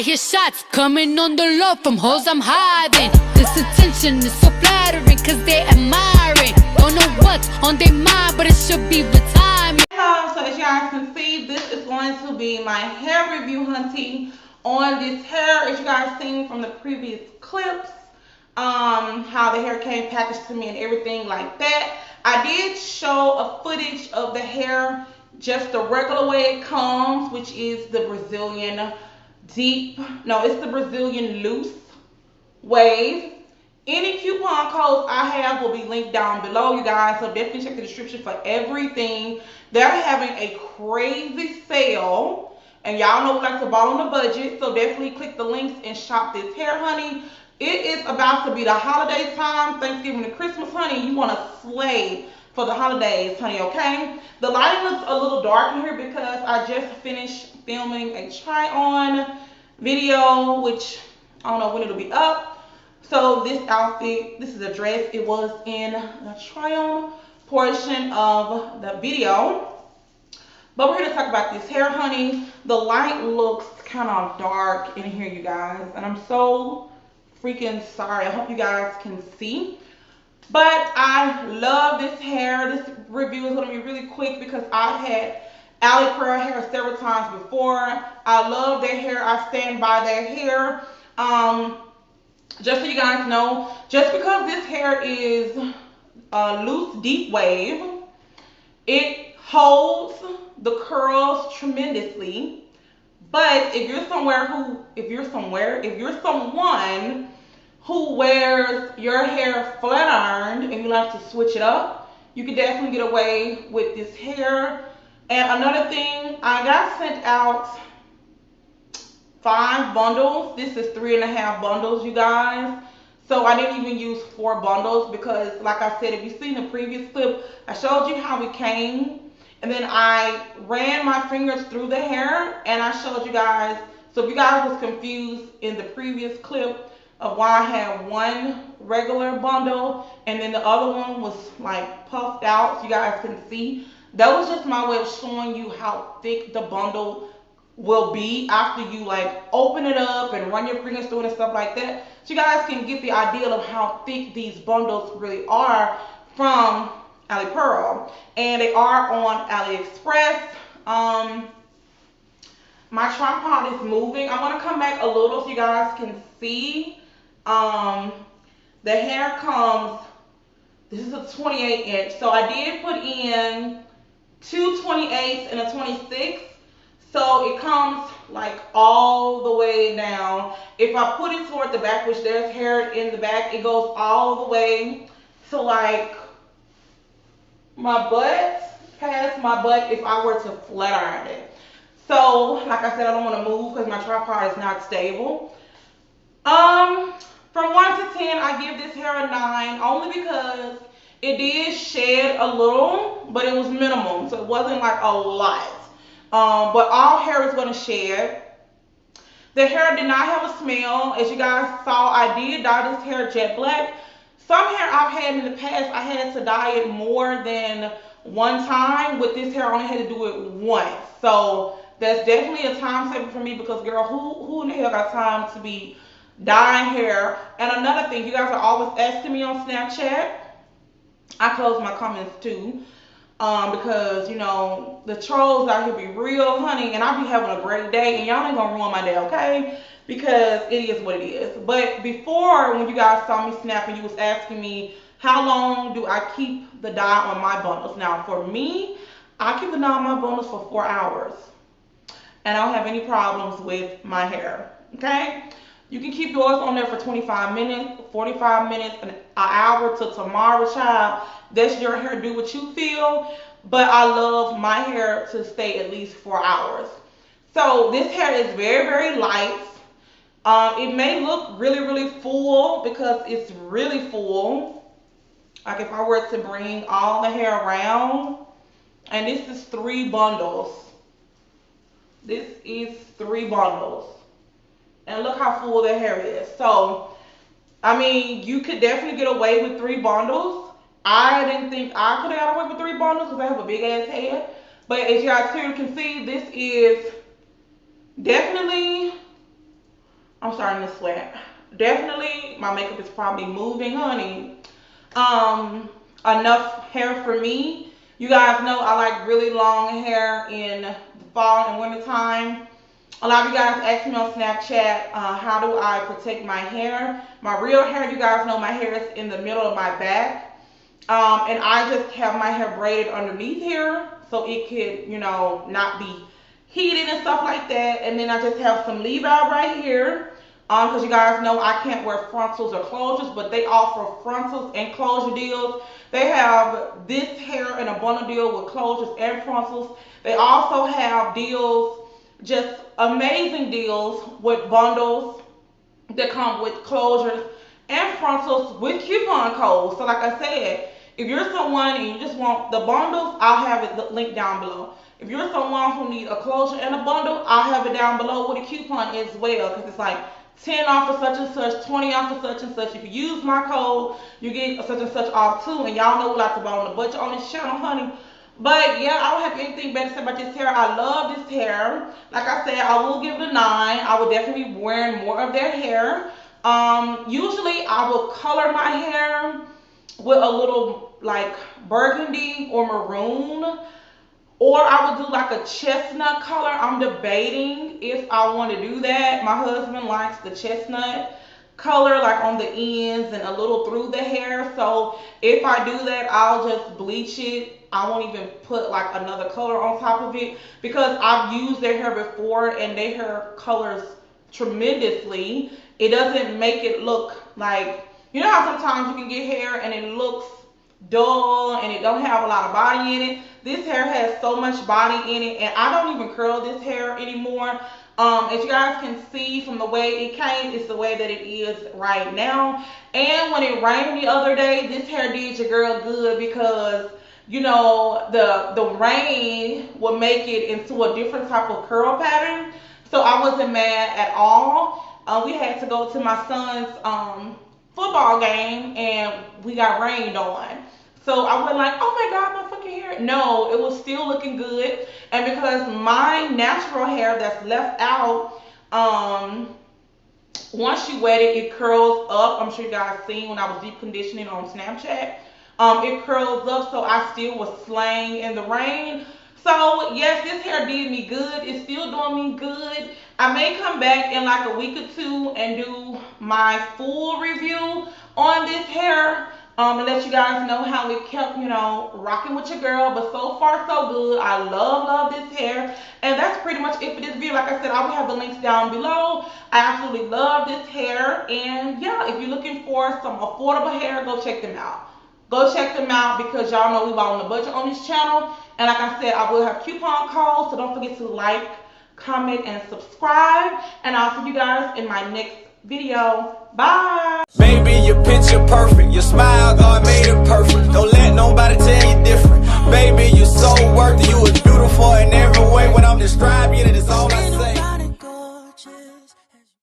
I hear shots coming on the low from hoes I'm hiding. This attention is so flattering cause they admiring. Don't know what's on their mind, but it should be retirement. Hello, so as you guys can see, this is going to be my hair review hunting on this hair. As you guys seen from the previous clips, how the hair came packaged to me and everything like that. I did show a footage of the hair just the regular way it comes, which is the Brazilian it's the Brazilian loose wave. Any coupon codes I have will be linked down below, you guys, so definitely check the description for everything. They're having a crazy sale, and y'all know we like to ball on the budget, so definitely click the links and shop this hair, honey. It is about to be the holiday time, Thanksgiving and Christmas, honey. You want to slay for the holidays, honey, okay? The lighting looks a little dark in here because I just finished filming a try-on video, which I don't know when it'll be up. So this outfit, this is a dress. It was in the try-on portion of the video. But we're here to talk about this hair, honey. The light looks kind of dark in here, you guys, and I'm so freaking sorry. I hope you guys can see. But I love this hair. This review is going to be really quick because I've had AliPearl hair several times before. I love their hair. I stand by their hair. Just so you guys know, just because this hair is a loose, deep wave, it holds the curls tremendously. But if you're someone who wears your hair flat ironed and you like to switch it up, you can definitely get away with this hair. And another thing, I got sent out 5 bundles. This is 3.5 bundles, you guys. So I didn't even use 4 bundles because, like I said, if you've seen the previous clip, I showed you how it came. And then I ran my fingers through the hair and I showed you guys. So if you guys was confused in the previous clip of why I had one regular bundle and then the other one was like puffed out so you guys can see, that was just my way of showing you how thick the bundle will be after you like open it up and run your fingers through it and stuff like that, so you guys can get the idea of how thick these bundles really are from AliPearl. And they are on AliExpress. My tripod is moving. I'm going to come back a little so you guys can see. The hair comes, this is a 28 inch, so I did put in 2 28s and a 26, so it comes like all the way down. If I put it toward the back, which there's hair in the back, it goes all the way to like my butt, past my butt if I were to flat iron it. So like I said, I don't want to move because my tripod is not stable. From 1 to 10, I give this hair a 9, only because it did shed a little, but it was minimal, so it wasn't like a lot. But all hair is going to shed. The hair did not have a smell. As you guys saw, I did dye this hair jet black. Some hair I've had in the past, I had to dye it more than one time. With this hair, I only had to do it once. So that's definitely a time saver for me because, girl, who in the hell got time to be dyeing hair? And another thing, you guys are always asking me on Snapchat. I close my comments too, because, you know, the trolls out here be real, honey, and I be having a great day, and y'all ain't gonna ruin my day, okay? Because it is what it is. But before, when you guys saw me snapping, you was asking me, how long do I keep the dye on my bundles? Now, for me, I keep the dye on my bundles for 4 hours, and I don't have any problems with my hair, okay? You can keep yours on there for 25 minutes, 45 minutes, an hour till tomorrow, child. That's your hair. Do what you feel. But I love my hair to stay at least 4 hours. So this hair is very, very light. It may look really, really full because it's really full. Like if I were to bring all the hair around. And this is 3 bundles. This is 3 bundles. And look how full the hair is. So, I mean, you could definitely get away with 3 bundles. I didn't think I could have got away with 3 bundles because I have a big ass head. But as you guys clearly can see, this is definitely I'm starting to sweat. Definitely, my makeup is probably moving, honey. Enough hair for me. You guys know I like really long hair in the fall and winter time. A lot of you guys ask me on Snapchat, how do I protect my hair? My real hair, you guys know my hair is in the middle of my back. And I just have my hair braided underneath here so it could, you know, not be heated and stuff like that. And then I just have some leave out right here. Because you guys know I can't wear frontals or closures, but they offer frontals and closure deals. They have this hair in a bundle deal with closures and frontals. They also have deals, just amazing deals with bundles that come with closures and frontals with coupon codes. So like I said, if you're someone and you just want the bundles, I'll have it linked down below. If you're someone who needs a closure and a bundle, I'll have it down below with a coupon as well, because it's like 10 off for such and such, 20 off for such and such. If you use my code, you get such and such off too. And y'all know we like to buy on the budget on this channel, honey. But yeah, I don't have anything better to say about this hair. I love this hair. Like I said, I will give it a 9. I would definitely be wearing more of their hair. Usually I will color my hair with a little like burgundy or maroon. Or I would do like a chestnut color. I'm debating if I want to do that. My husband likes the chestnut color, like on the ends and a little through the hair. So if I do that, I'll just bleach it. I won't even put like another color on top of it, because I've used their hair before and their hair colors tremendously. It doesn't make it look like, you know how sometimes you can get hair and it looks dull and it don't have a lot of body in it. This hair has so much body in it, and I don't even curl this hair anymore. As you guys can see from the way it came, it's the way that it is right now. And when it rained the other day, this hair did your girl good, because you know the rain will make it into a different type of curl pattern. So I wasn't mad at all. We had to go to my son's football game and we got rained on. So I wasn't like, oh my God, my fucking hair. No, it was still looking good. And because my natural hair that's left out, once you wet it, it curls up. I'm sure you guys seen when I was deep conditioning on Snapchat. It curls up, so I still was slaying in the rain. So yes, this hair did me good. It's still doing me good. I may come back in like a week or two and do my full review on this hair. And let you guys know how it kept, you know, rocking with your girl. But so far, so good. I love this hair. And that's pretty much it for this video. Like I said, I will have the links down below. I absolutely love this hair. And yeah, if you're looking for some affordable hair, go check them out. Go check them out, because y'all know we buy on the budget on this channel. And like I said, I will have coupon codes. So don't forget to like, comment, and subscribe. And I'll see you guys in my next video. Bye. Baby, your picture perfect. Your smile, God made it perfect. Don't let nobody tell you